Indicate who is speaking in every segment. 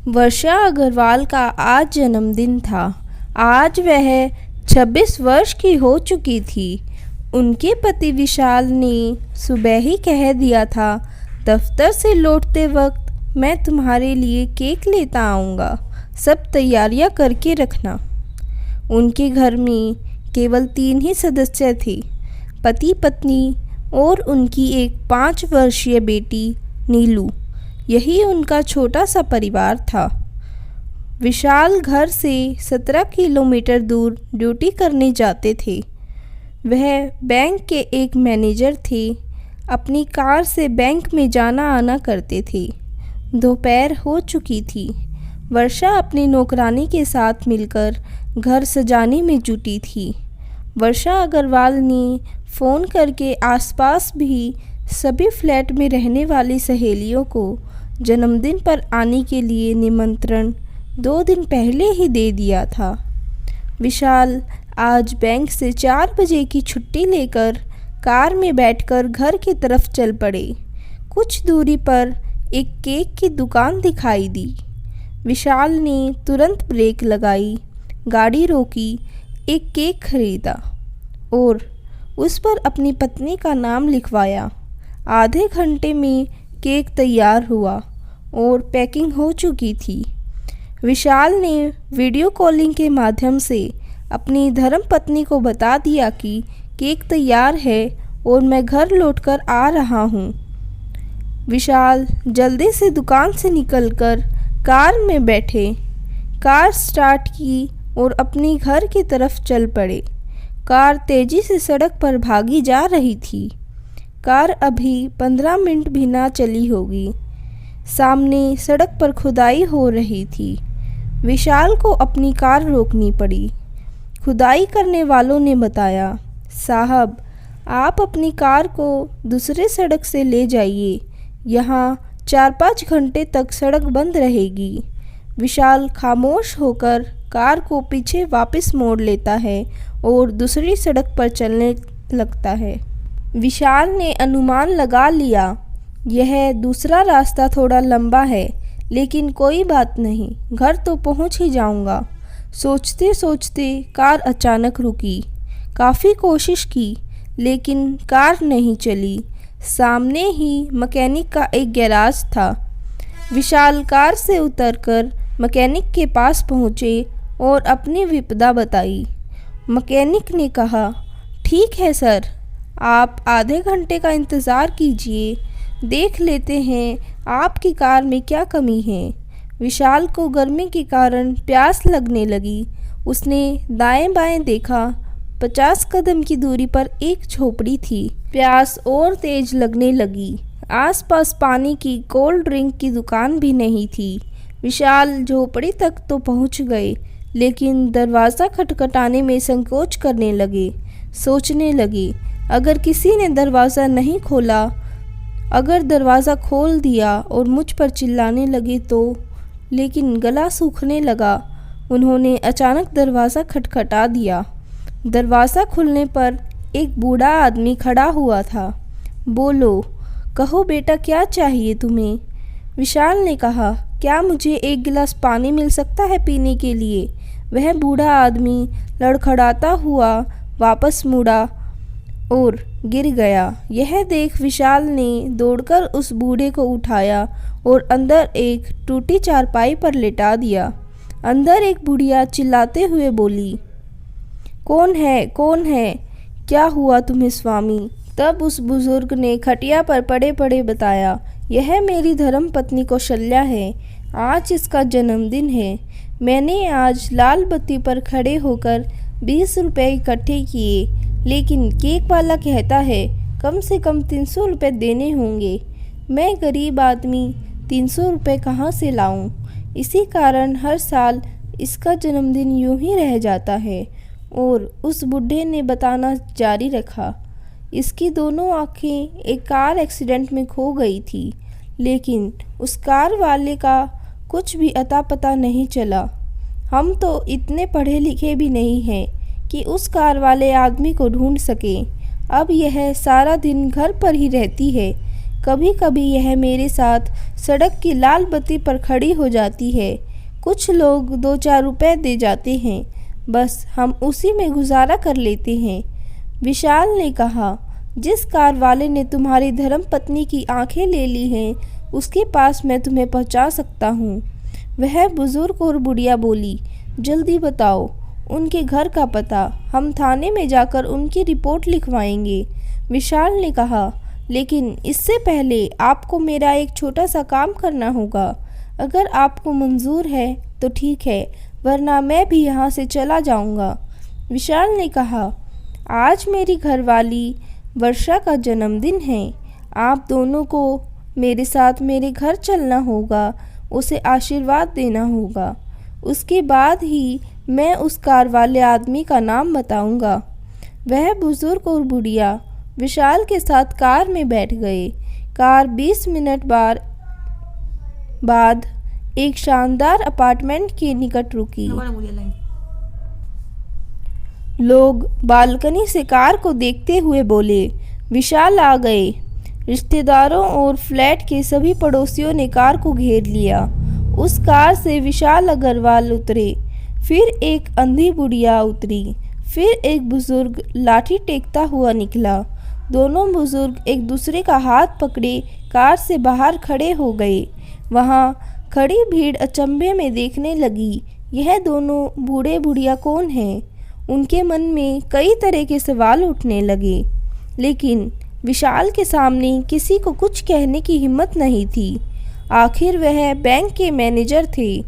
Speaker 1: वर्षा अग्रवाल का आज जन्मदिन था। आज वह 26 वर्ष की हो चुकी थी। उनके पति विशाल ने सुबह ही कह दिया था, दफ्तर से लौटते वक्त मैं तुम्हारे लिए केक लेता आऊँगा, सब तैयारियां करके रखना। उनके घर में केवल 3 ही सदस्य थे, पति पत्नी और उनकी एक 5 वर्षीय बेटी नीलू। यही उनका छोटा सा परिवार था। विशाल घर से 17 किलोमीटर दूर ड्यूटी करने जाते थे। वह बैंक के एक मैनेजर थे। अपनी कार से बैंक में जाना आना करते थे। दोपहर हो चुकी थी। वर्षा अपनी नौकरानी के साथ मिलकर घर सजाने में जुटी थी। वर्षा अग्रवाल ने फ़ोन करके आसपास भी सभी फ्लैट में रहने वाली सहेलियों को जन्मदिन पर आने के लिए निमंत्रण 2 दिन पहले ही दे दिया था। विशाल आज बैंक से 4 बजे की छुट्टी लेकर कार में बैठकर घर की तरफ चल पड़े। कुछ दूरी पर एक केक की दुकान दिखाई दी। विशाल ने तुरंत ब्रेक लगाई, गाड़ी रोकी, एक केक खरीदा और उस पर अपनी पत्नी का नाम लिखवाया। आधे घंटे में केक तैयार हुआ और पैकिंग हो चुकी थी। विशाल ने वीडियो कॉलिंग के माध्यम से अपनी धर्मपत्नी को बता दिया कि केक तैयार है और मैं घर लौटकर आ रहा हूँ। विशाल जल्दी से दुकान से निकलकर कार में बैठे, कार स्टार्ट की और अपनी घर की तरफ चल पड़े। कार तेज़ी से सड़क पर भागी जा रही थी। कार अभी 15 मिनट भी ना चली होगी। सामने सड़क पर खुदाई हो रही थी। विशाल को अपनी कार रोकनी पड़ी। खुदाई करने वालों ने बताया, साहब आप अपनी कार को दूसरे सड़क से ले जाइए, यहाँ 4-5 घंटे तक सड़क बंद रहेगी। विशाल खामोश होकर कार को पीछे वापस मोड़ लेता है और दूसरी सड़क पर चलने लगता है। विशाल ने अनुमान लगा लिया, यह दूसरा रास्ता थोड़ा लंबा है, लेकिन कोई बात नहीं, घर तो पहुंच ही जाऊंगा। सोचते सोचते कार अचानक रुकी। काफ़ी कोशिश की, लेकिन कार नहीं चली। सामने ही मैकेनिक का एक गैराज था। विशाल कार से उतरकर मैकेनिक के पास पहुँचे और अपनी विपदा बताई। मैकेनिक ने कहा, ठीक है सर, आप आधे घंटे का इंतज़ार कीजिए, देख लेते हैं आपकी कार में क्या कमी है। विशाल को गर्मी के कारण प्यास लगने लगी। उसने दाएं बाएं देखा। 50 कदम की दूरी पर एक झोपड़ी थी। प्यास और तेज लगने लगी। आसपास पानी की कोल्ड ड्रिंक की दुकान भी नहीं थी। विशाल झोपड़ी तक तो पहुंच गए, लेकिन दरवाज़ा खटखटाने में संकोच करने लगे। सोचने लगे, अगर किसी ने दरवाज़ा नहीं खोला, अगर दरवाज़ा खोल दिया और मुझ पर चिल्लाने लगे तो। लेकिन गला सूखने लगा। उन्होंने अचानक दरवाज़ा खटखटा दिया। दरवाज़ा खुलने पर एक बूढ़ा आदमी खड़ा हुआ था। बोलो, कहो बेटा, क्या चाहिए तुम्हें? विशाल ने कहा, क्या मुझे एक गिलास पानी मिल सकता है पीने के लिए? वह बूढ़ा आदमी लड़खड़ाता हुआ वापस मुड़ा और गिर गया। यह देख विशाल ने दौड़कर उस बूढ़े को उठाया और अंदर एक टूटी चारपाई पर लेटा दिया। अंदर एक बुढ़िया चिल्लाते हुए बोली, कौन है, कौन है? क्या हुआ तुम्हें स्वामी? तब उस बुजुर्ग ने खटिया पर पड़े पड़े बताया, यह मेरी धर्मपत्नी कौशल्या है। आज इसका जन्मदिन है। मैंने आज लाल बत्ती पर खड़े होकर 20 रुपये इकट्ठे किए, लेकिन केक वाला कहता है कम से कम 300 रुपये देने होंगे। मैं गरीब आदमी 300 रुपये कहाँ से लाऊं? इसी कारण हर साल इसका जन्मदिन यूं ही रह जाता है। और उस बूढ़े ने बताना जारी रखा, इसकी दोनों आँखें एक कार एक्सीडेंट में खो गई थी, लेकिन उस कार वाले का कुछ भी अता पता नहीं चला। हम तो इतने पढ़े लिखे भी नहीं हैं कि उस कार वाले आदमी को ढूंढ सकें। अब यह सारा दिन घर पर ही रहती है। कभी कभी यह मेरे साथ सड़क की लाल बत्ती पर खड़ी हो जाती है। कुछ लोग 2-4 रुपए दे जाते हैं, बस हम उसी में गुजारा कर लेते हैं। विशाल ने कहा, जिस कार वाले ने तुम्हारी धर्मपत्नी की आंखें ले ली हैं, उसके पास मैं तुम्हें पहुंचा सकता हूं। वह बुजुर्ग और बुढ़िया बोली, जल्दी बताओ उनके घर का पता, हम थाने में जाकर उनकी रिपोर्ट लिखवाएंगे। विशाल ने कहा, लेकिन इससे पहले आपको मेरा एक छोटा सा काम करना होगा। अगर आपको मंजूर है तो ठीक है, वरना मैं भी यहाँ से चला जाऊँगा। विशाल ने कहा, आज मेरी घरवाली वर्षा का जन्मदिन है। आप दोनों को मेरे साथ मेरे घर चलना होगा, उसे आशीर्वाद देना होगा। उसके बाद ही मैं उस कार वाले आदमी का नाम बताऊंगा। वह बुजुर्ग और बुढ़िया विशाल के साथ कार में बैठ गए। कार 20 मिनट बाद एक शानदार अपार्टमेंट के निकट रुकी। लोग बालकनी से कार को देखते हुए बोले, विशाल आ गए। रिश्तेदारों और फ्लैट के सभी पड़ोसियों ने कार को घेर लिया। उस कार से विशाल अग्रवाल उतरे, फिर एक अंधी बुढ़िया उतरी, फिर एक बुजुर्ग लाठी टेकता हुआ निकला। दोनों बुजुर्ग एक दूसरे का हाथ पकड़े कार से बाहर खड़े हो गए। वहाँ खड़ी भीड़ अचंभे में देखने लगी, यह दोनों बूढ़े बुढ़िया कौन हैं? उनके मन में कई तरह के सवाल उठने लगे, लेकिन विशाल के सामने किसी को कुछ कहने की हिम्मत नहीं थी। आखिर वह बैंक के मैनेजर थे।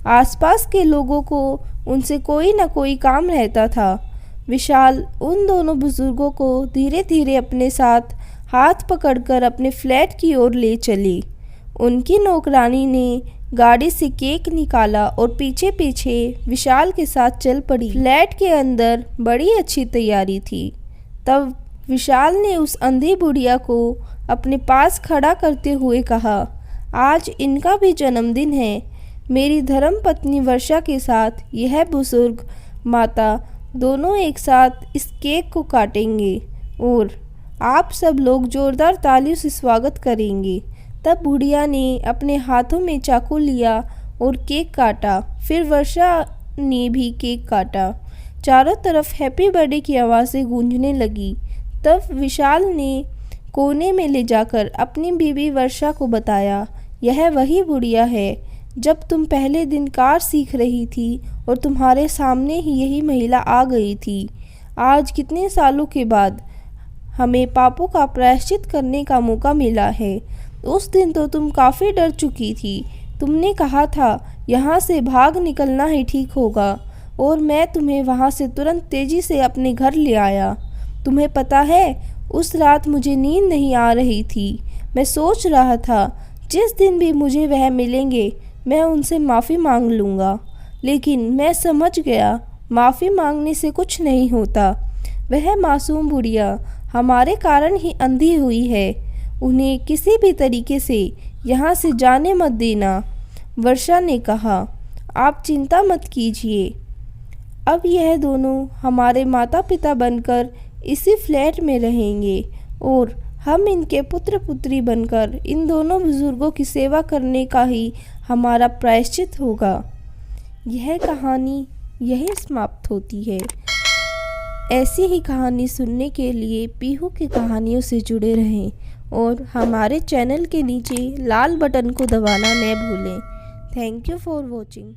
Speaker 1: आसपास के लोगों को उनसे कोई न कोई काम रहता था। विशाल उन दोनों बुजुर्गों को धीरे धीरे अपने साथ हाथ पकड़कर अपने फ्लैट की ओर ले चले। उनकी नौकरानी ने गाड़ी से केक निकाला और पीछे पीछे विशाल के साथ चल पड़ी। फ्लैट के अंदर बड़ी अच्छी तैयारी थी। तब विशाल ने उस अंधी बुढ़िया को अपने पास खड़ा करते हुए कहा, आज इनका भी जन्मदिन है। मेरी धर्मपत्नी वर्षा के साथ यह बुजुर्ग माता दोनों एक साथ इस केक को काटेंगे और आप सब लोग जोरदार तालियों से स्वागत करेंगे। तब बुढ़िया ने अपने हाथों में चाकू लिया और केक काटा। फिर वर्षा ने भी केक काटा। चारों तरफ हैप्पी बर्थडे की आवाज़ें गूंजने लगी। तब विशाल ने कोने में ले जाकर अपनी बीवी वर्षा को बताया, यह वही बुढ़िया है जब तुम पहले दिन कार सीख रही थी और तुम्हारे सामने ही यही महिला आ गई थी। आज कितने सालों के बाद हमें पापों का प्रायश्चित करने का मौका मिला है। उस दिन तो तुम काफ़ी डर चुकी थी। तुमने कहा था यहाँ से भाग निकलना ही ठीक होगा और मैं तुम्हें वहाँ से तुरंत तेज़ी से अपने घर ले आया। तुम्हें पता है, उस रात मुझे नींद नहीं आ रही थी। मैं सोच रहा था जिस दिन भी मुझे वह मिलेंगे मैं उनसे माफ़ी मांग लूँगा, लेकिन मैं समझ गया माफ़ी मांगने से कुछ नहीं होता। वह मासूम बुढ़िया हमारे कारण ही अंधी हुई है। उन्हें किसी भी तरीके से यहाँ से जाने मत देना। वर्षा ने कहा, आप चिंता मत कीजिए। अब यह दोनों हमारे माता पिता बनकर इसी फ्लैट में रहेंगे और हम इनके पुत्र पुत्री बनकर इन दोनों बुजुर्गों की सेवा करने का ही हमारा प्रायश्चित होगा। यह कहानी यही समाप्त होती है। ऐसी ही कहानी सुनने के लिए पीहू की कहानियों से जुड़े रहें और हमारे चैनल के नीचे लाल बटन को दबाना न भूलें। Thank you for watching.